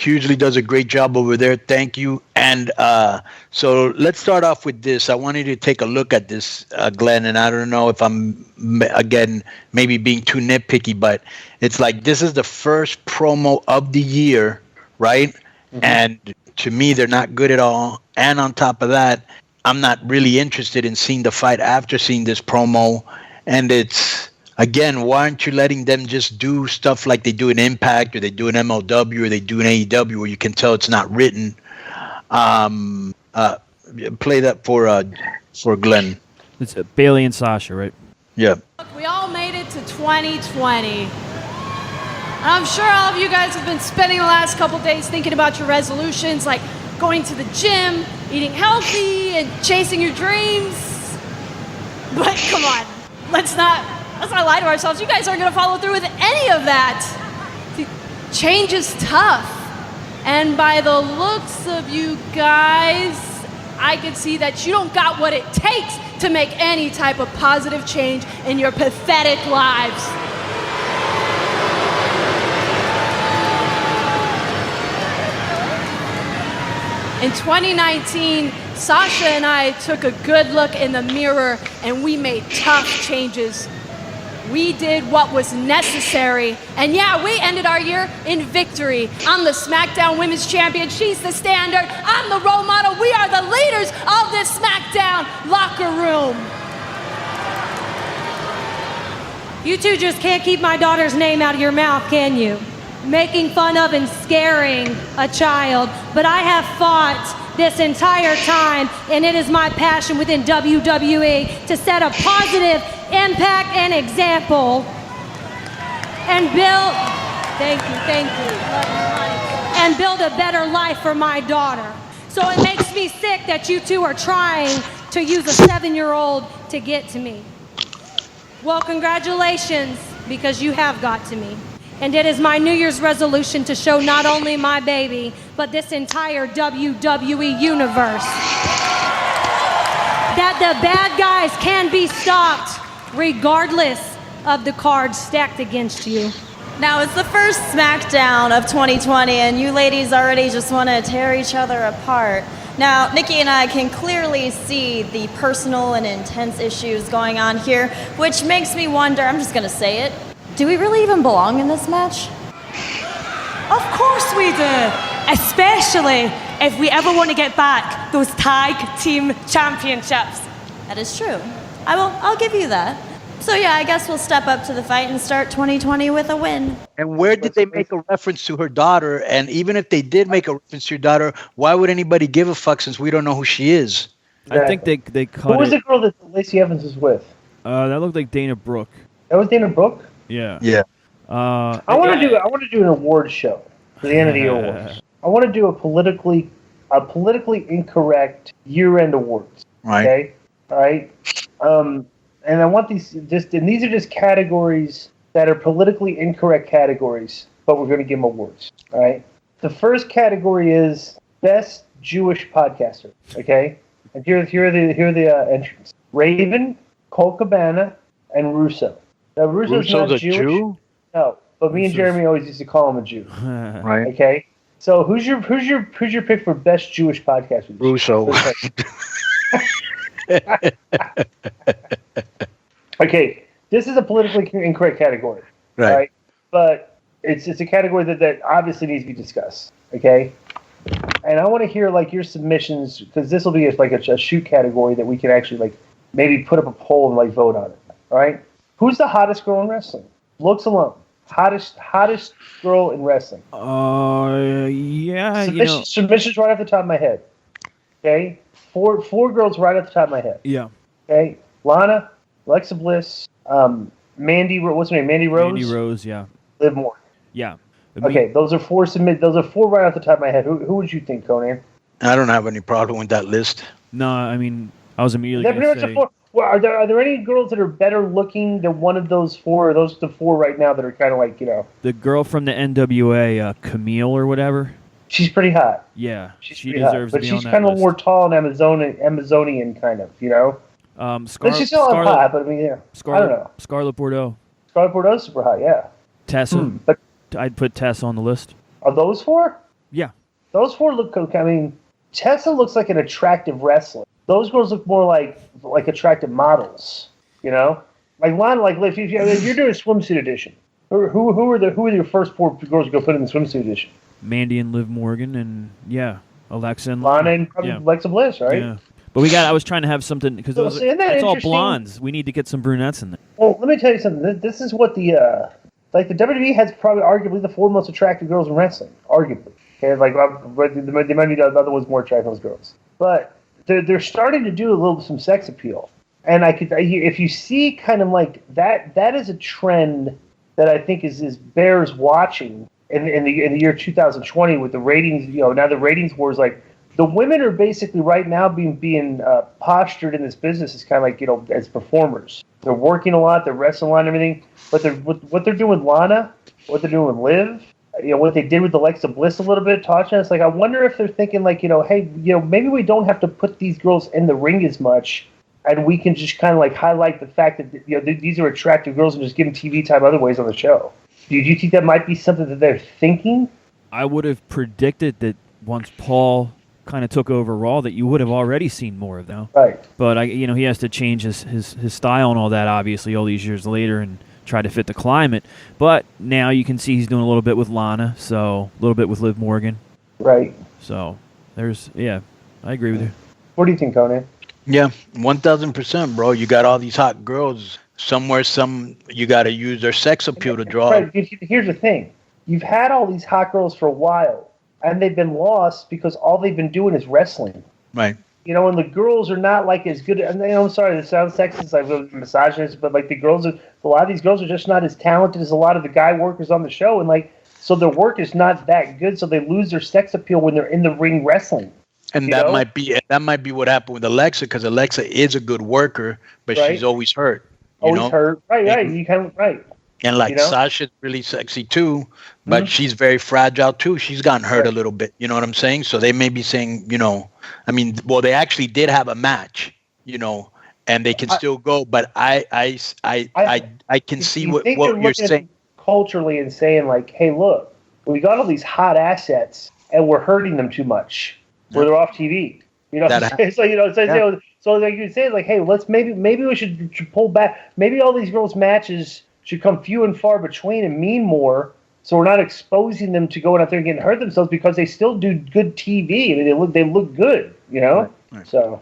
hugely does a great job over there. Thank you. And so let's start off with this. I wanted you to take a look at this, Glenn, and I don't know if I'm, again, maybe being too nitpicky, but it's like this is the first promo of the year, right? Mm-hmm. And to me, they're not good at all. And on top of that, I'm not really interested in seeing the fight after seeing this promo. And it's, again, why aren't you letting them just do stuff like they do in Impact or they do in MLW or they do in AEW where you can tell it's not written? Play that for Glenn. It's Bailey and Sasha, right? Yeah. Look, we all made it to 2020. And I'm sure all of you guys have been spending the last couple days thinking about your resolutions, like going to the gym, eating healthy, and chasing your dreams. But come on, let's not lie to ourselves. You guys aren't going to follow through with any of that. Change is tough. And by the looks of you guys, I can see that you don't got what it takes to make any type of positive change in your pathetic lives. In 2019, Sasha and I took a good look in the mirror and we made tough changes. We did what was necessary. And yeah, we ended our year in victory. I'm the SmackDown Women's Champion. She's the standard. I'm the role model. We are the leaders of this SmackDown locker room. You two just can't keep my daughter's name out of your mouth, can you? Making fun of and scaring a child. But I have fought this entire time, and it is my passion within WWE to set a positive impact and example and build, thank you, love you, honey, and build a better life for my daughter. So it makes me sick that you two are trying to use a 7-year-old to get to me. Well, congratulations, because you have got to me. And it is my New Year's resolution to show not only my baby, but this entire WWE universe that the bad guys can be stopped regardless of the cards stacked against you. Now, it's the first SmackDown of 2020, and you ladies already just want to tear each other apart. Now, Nikki and I can clearly see the personal and intense issues going on here, which makes me wonder, I'm just going to say it, do we really even belong in this match? Of course we do, especially if we ever want to get back those tag team championships. That is true. I'll give you that. So yeah, I guess we'll step up to the fight and start 2020 with a win. And where did they make a reference to her daughter? And even if they did make a reference to your daughter, why would anybody give a fuck since we don't know who she is? Exactly. I think they cut Who was the girl that Lacey Evans was with? That looked like Dana Brooke. That was Dana Brooke? Yeah. Yeah. I want to do an award show for the end of the year awards. I want to do a politically incorrect year-end awards. Right. Okay. All right. And I want these are just categories that are politically incorrect categories, but we're going to give them awards. All right. The first category is best Jewish podcaster. Okay. And here are the entrants: Raven, Cole Cabana, and Russo. Now Russo's not a Jewish. Jew? No, but me and Jeremy always used to call him a Jew. Right. Okay. So who's your pick for best Jewish podcaster? Russo. Okay, this is a politically incorrect category, right? But it's a category that obviously needs to be discussed, okay? And I want to hear like your submissions because this will be a shoot category that we can actually maybe put up a poll and vote on it. All right, who's the hottest girl in wrestling? Looks alone, hottest girl in wrestling. Yeah. Submissions right off the top of my head. Okay, four girls right off the top of my head. Yeah. Okay, Lana, Alexa Bliss, Mandy. What's her name? Mandy Rose. Mandy Rose. Yeah. Liv Morgan. Yeah. Okay, those are four right off the top of my head. Who would you think, Conan? I don't have any problem with that list. No, I mean, I was immediately going to say... Well, are there any girls that are better looking than one of those four? Or are those the four right now that are kind of The girl from the NWA, Camille or whatever? She's pretty hot. Yeah, she deserves to be on that list. But she's kind of more tall and Amazonian kind of, she's still hot, but I mean, yeah. I don't know. Scarlett Bordeaux. Scarlett Bordeaux's super hot, yeah. Tessa. But I'd put Tess on the list. Are those four? Yeah. Those four look. I mean, Tessa looks like an attractive wrestler. Those girls look more like attractive models. You know, like Lana, like if you're doing swimsuit edition, who are your first four girls you go put in the swimsuit edition? Mandy and Liv Morgan, and Alexa and Lana and probably Alexa Bliss, right? Yeah. But I was trying to have something because it's all blondes. We need to get some brunettes in there. Well, let me tell you something. This is what the WWE has probably arguably the four most attractive girls in wrestling, arguably. Okay, like they might be the other ones more attractive those girls, but they're starting to do some sex appeal, and if you see kind of like that is a trend that I think is bears watching in the year 2020 with the ratings. Now the ratings wars, like the women are basically right now being postured in this business as kind of like as performers. They're working a lot, they're wrestling a lot and everything, but what they're doing with Lana, what they're doing with Liv, what they did with Alexa Bliss a little bit, Tasha. It's like I wonder if they're thinking like hey, maybe we don't have to put these girls in the ring as much, and we can just kind of like highlight the fact that these are attractive girls and just give them TV time other ways on the show. Do you think that might be something that they're thinking? I would have predicted that once Paul kind of took over Raw that you would have already seen more of them. Right. But he has to change his style and all that obviously all these years later and try to fit the climate. But now you can see he's doing a little bit with Lana, so a little bit with Liv Morgan. Right. So I agree with you. What do you think, Conan? Yeah, 1,000%, bro. You got all these hot girls. Somewhere, you got to use their sex appeal to draw. Right. Here's the thing. You've had all these hot girls for a while, and they've been lost because all they've been doing is wrestling. Right. And the girls are not like as good. And I'm sorry, this sounds sexist, like misogynist, but like a lot of these girls are just not as talented as a lot of the guy workers on the show, and so their work is not that good. So they lose their sex appeal when they're in the ring wrestling. And that might be what happened with Alexa, because Alexa is a good worker, but she's always hurt. Hurt. Right. You kind of right. And Sasha's really sexy too, but she's very fragile too. She's gotten hurt a little bit. You know what I'm saying? So they may be saying, they actually did have a match, and they can still go. But I can see what you're saying culturally and saying like, hey, look, we got all these hot assets and we're hurting them too much. Where they're off TV. So like you say, like, hey, let's maybe we should pull back. Maybe all these girls' matches should come few and far between and mean more, so we're not exposing them to going out there and getting hurt themselves because they still do good TV. I mean, they look good, Right. So